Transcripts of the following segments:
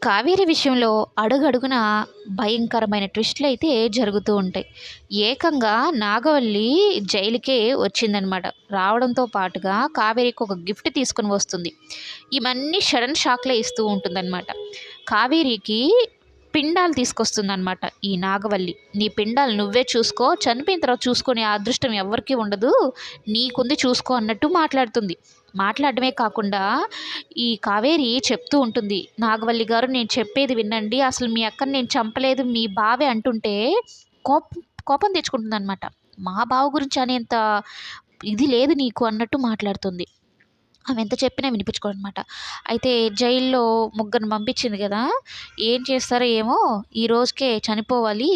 కావేరి విషయంలో అడుగడుగున భయంకరమైన ట్విస్టులయితే జరుగుతూ ఉంటాయి. ఏకంగా నాగవల్లి జైలుకే వచ్చిందనమాట. రావడంతో పాటుగా కావేరికి ఒక గిఫ్ట్ తీసుకొని వస్తుంది. ఇవన్నీ సడన్ షాక్‌లే ఇస్తూ ఉంటుందనమాట. కావేరికి పిండాలు తీసుకొస్తుందనమాట ఈ నాగవల్లి. "నీ పిండాలు నువ్వే చూసుకో. చనిపోయిన తర్వాత చూసుకునే అదృష్టం ఎవ్వరికీ ఉండదు. నీకుంది చూసుకో" అన్నట్టు మాట్లాడుతుంది. మాట్లాడడమే కాకుండా ఈ కావేరి చెప్తూ ఉంటుంది, "నాగవల్లి గారు నేను చెప్పేది వినండి. అసలు మీ అక్కని నేను చంపలేదు. మీ బావే" అంటుంటే కోపం కోపం తెచ్చుకుంటుందనమాట. "మా బావ గురించి అనేంత ఇది లేదు నీకు" అన్నట్టు మాట్లాడుతుంది. ఆమెంత చెప్పినా వినిపించుకోదనమాట. అయితే జైల్లో ముగ్గురిని పంపించింది గదా! ఏం చేస్తారో ఏమో ఈ రోజుకే చనిపోవాలి.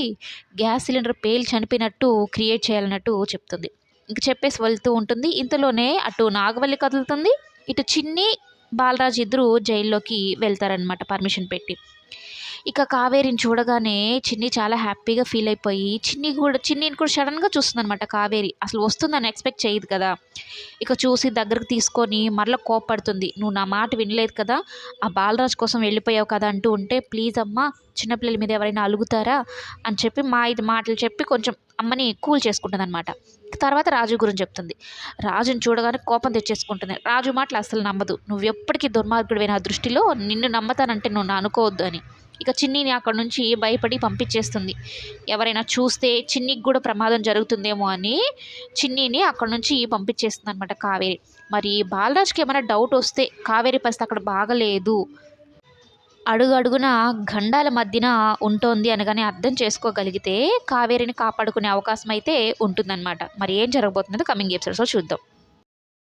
గ్యాస్ సిలిండర్ పేలి చనిపోయినట్టు క్రియేట్ చేయాలన్నట్టు చెప్తుంది. ఇంక చెప్పేసి వెళ్తూ ఉంటుంది. ఇంతలోనే అటు నాగవల్లి కదులుతుంది. ఇటు చిన్ని, బాలరాజు ఇద్దరు జైల్లోకి వెళ్తారనమాట పర్మిషన్ పెట్టి. ఇక కావేరిని చూడగానే చిన్ని చాలా హ్యాపీగా ఫీల్ అయిపోయి చిన్నిని కూడా సడన్‌గా చూస్తుందనమాట కావేరి. అసలు వస్తుందని ఎక్స్‌పెక్ట్ చేయదు కదా! ఇక చూసి దగ్గరకు తీసుకొని మరలా కోప్పడుతుంది. "నువ్వు నా మాట వినలేదు కదా! ఆ బాలరాజు కోసం వెళ్ళిపోయావు కదా!" అంటూ ఉంటే, "ప్లీజ్ అమ్మా, చిన్న పిల్లల మీద ఎవరైనా అలుగుతారా?" అని చెప్పి 5 మాటలు చెప్పి కొంచెం అమ్మని కూల్ చేసుకుంటుందనమాట. తర్వాత రాజు గురించి చెప్తుంది. రాజుని చూడగానే కోపం తెచ్చేసుకుంటుంది. రాజు మాటలు అస్సలు నమ్మదు. "నువ్వెప్పటికీ దుర్మార్గుడివే నా దృష్టిలో. నిన్ను నమ్మతానంటే నువ్వు అనుకోవద్దు" అని. ఇక చిన్నిని అక్కడి నుంచి భయపడి పంపించేస్తుంది. ఎవరైనా చూస్తే చిన్నికి కూడా ప్రమాదం జరుగుతుందేమో అని చిన్నిని అక్కడి నుంచి పంపించేస్తుందనమాట కావేరి. మరి బాలరాజ్‌కి ఏమైనా డౌట్ వస్తే కావేరి పరిస్థితి అక్కడ బాగలేదు, అడుగడుగునా గండాల మధ్యన ఉంటోంది అనగానే అర్థం చేసుకోగలిగితే కావేరిని కాపాడుకునే అవకాశం అయితే ఉంటుందన్నమాట. మరి ఏం జరగబోతుందో కమింగ్ ఎపిసోడ్స్‌లో చూద్దాం.